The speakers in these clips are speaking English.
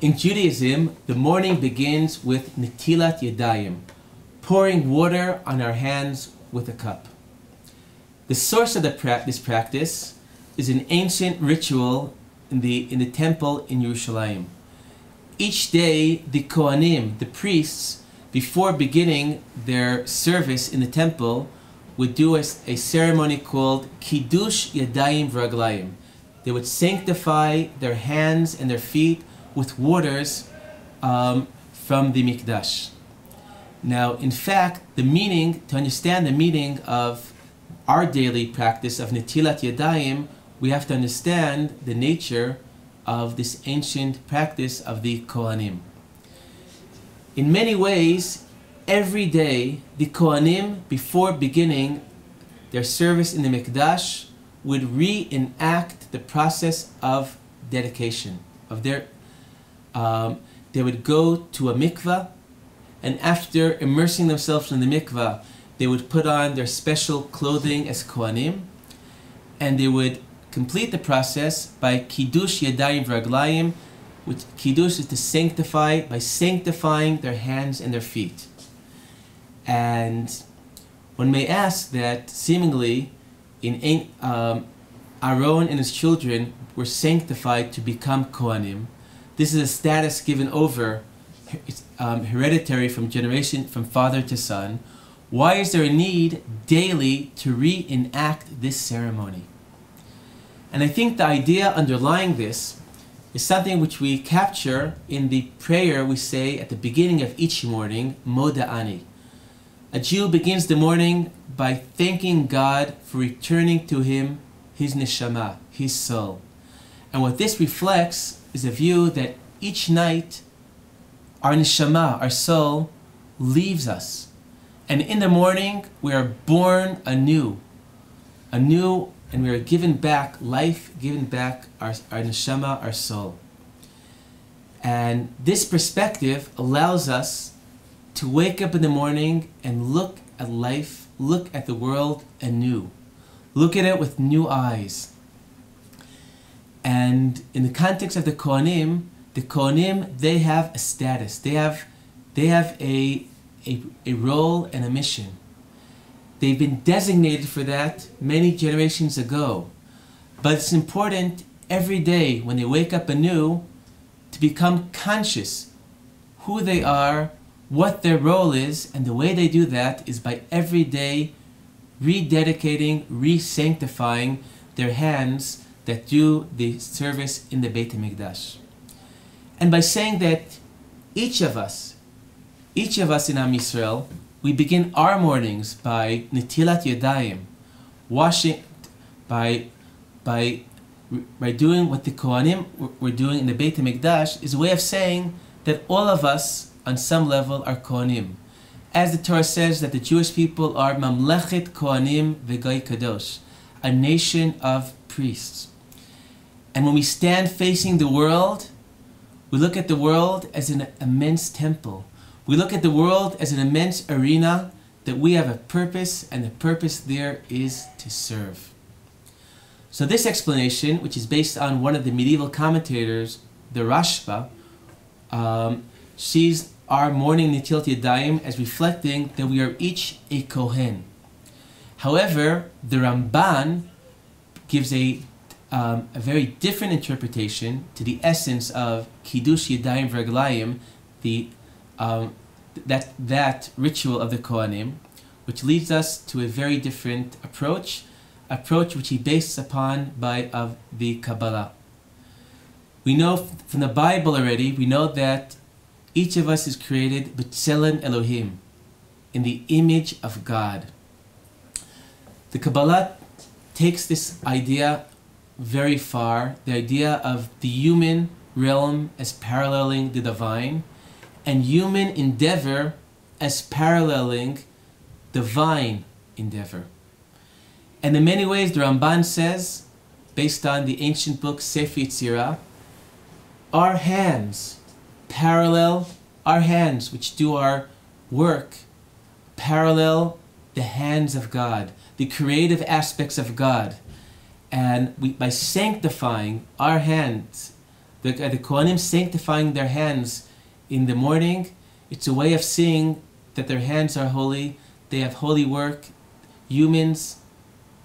In Judaism, the morning begins with netilat yadayim, pouring water on our hands with a cup. The source of this practice is an ancient ritual in the temple in Yerushalayim. Each day, the Kohanim, the priests, before beginning their service in the temple, would do a ceremony called Kiddush Yadayim V'Raglayim. They would sanctify their hands and their feet with waters from the Mikdash. Now, in fact, to understand the meaning of our daily practice of netilat yadayim, we have to understand the nature of this ancient practice of the Kohanim. In many ways, every day, the Kohanim, before beginning their service in the Mikdash, would reenact the process of dedication. They would go to a mikvah, and after immersing themselves in the mikvah, they would put on their special clothing as Kohanim, and they would complete the process by Kiddush Yadayim V'Raglayim, which Kiddush is to sanctify, by sanctifying their hands and their feet. And one may ask that seemingly Aaron and his children were sanctified to become Kohanim. This is a status given over, hereditary from father to son. Why is there a need daily to reenact this ceremony? And I think the idea underlying this is something which we capture in the prayer we say at the beginning of each morning, Moda'ani. A Jew begins the morning by thanking God for returning to him his neshama, his soul. And what this reflects is a view that each night our neshama, our soul, leaves us. And in the morning we are born anew, and we are given back life, given back our neshama, our soul. And this perspective allows us to wake up in the morning and look at life, look at the world anew. Look at it with new eyes. And in the context of the Kohanim, they have a status. They have a role and a mission. They've been designated for that many generations ago. But it's important every day when they wake up anew to become conscious who they are, what their role is, and the way they do that is by every day rededicating, re-sanctifying their hands that do the service in the Beit HaMikdash. And by saying that each of us in Am Yisrael, we begin our mornings by netilat yadayim, washing, by doing what the Kohanim were doing in the Beit HaMikdash, is a way of saying that all of us, on some level, are Kohanim. As the Torah says that the Jewish people are Mamlechet Kohanim V'Goy Kadosh, a nation of priests. And when we stand facing the world, we look at the world as an immense temple. We look at the world as an immense arena that we have a purpose, and the purpose there is to serve. So this explanation, which is based on one of the medieval commentators, the Rashba, sees our morning netilat yadayim as reflecting that we are each a Kohen. However, the Ramban gives a very different interpretation to the essence of Kiddush Yadayim V'Raglayim, that ritual of the Kohanim, which leads us to a very different approach which he bases upon of the Kabbalah. We know from the Bible already, we know that each of us is created b'tselem Elohim, in the image of God. The Kabbalah takes this idea very far, the idea of the human realm as paralleling the divine, and human endeavor as paralleling divine endeavor. And in many ways, the Ramban says, based on the ancient book Sefer Yetzirah, our hands which do our work, parallel the hands of God, the creative aspects of God. And by sanctifying our hands, The Kohanim sanctifying their hands in the morning, it's a way of seeing that their hands are holy, they have holy work. Humans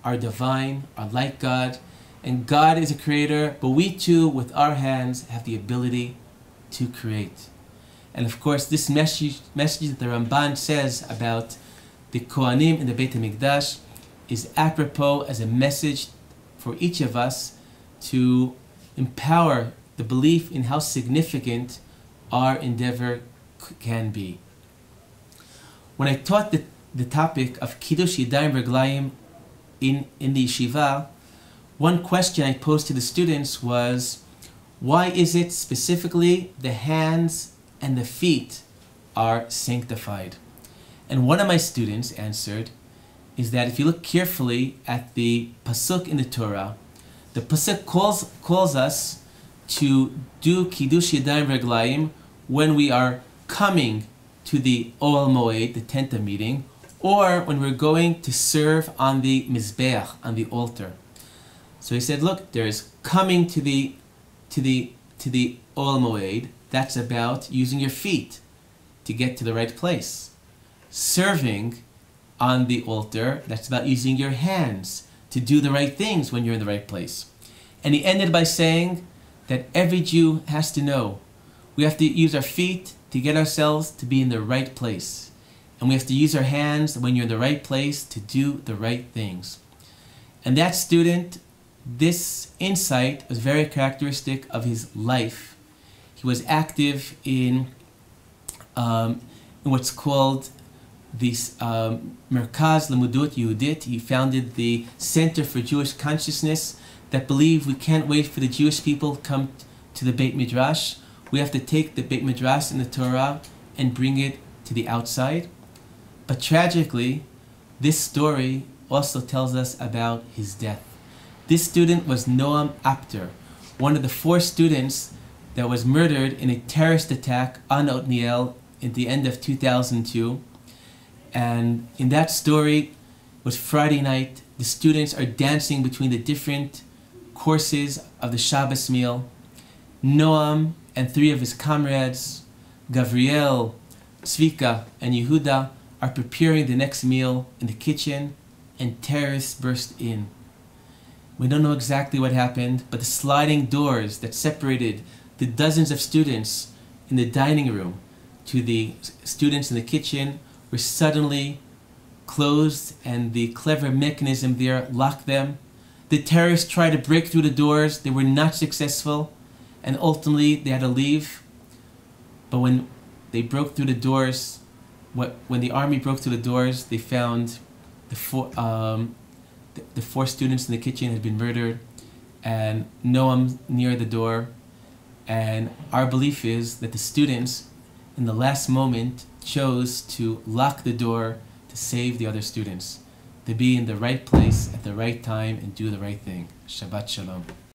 are divine, are like God, and God is a creator, but we too, with our hands, have the ability to create. And of course, this message that the Ramban says about the Kohanim in the Beit HaMikdash is apropos as a message for each of us to empower the belief in how significant our endeavor can be. When I taught the topic of Kiddush Yadayim Reglayim in the yeshiva, one question I posed to the students was, why is it specifically the hands and the feet are sanctified? And one of my students answered is that if you look carefully at the pasuk in the Torah, the pasuk calls us to do Kiddush Yadayim Reglayim when we are coming to the Ohel Moed, the tent of meeting, or when we're going to serve on the Mizbeach, on the altar. So he said, look, there's coming to the Ohel Moed, that's about using your feet to get to the right place. Serving on the altar, that's about using your hands to do the right things when you're in the right place. And he ended by saying that every Jew has to know we have to use our feet to get ourselves to be in the right place. And we have to use our hands when you're in the right place to do the right things. And that student, this insight was very characteristic of his life. He was active in what's called the Merkaz Lemudot Yehudit. He founded the Center for Jewish Consciousness that believed we can't wait for the Jewish people to come to the Beit Midrash. We have to take the Beit Midrash and the Torah and bring it to the outside. But tragically, this story also tells us about his death. This student was Noam, one of the 4 students that was murdered in a terrorist attack on Otniel at the end of 2002. And in that story, it was Friday night. The students are dancing between the different courses of the Shabbos meal. Noam and 3 of his comrades, Gavriel, Tzvika, and Yehuda, are preparing the next meal in the kitchen, and terrorists burst in. We don't know exactly what happened, but the sliding doors that separated the dozens of students in the dining room to the students in the kitchen were suddenly closed, and the clever mechanism there locked them. The terrorists tried to break through the doors. They were not successful, and ultimately they had to leave. But when they broke through the doors, when the army broke through the doors, they found the 4 students in the kitchen had been murdered, and Noam near the door. And our belief is that the students, in the last moment, chose to lock the door to save the other students, to be in the right place at the right time and do the right thing. Shabbat Shalom.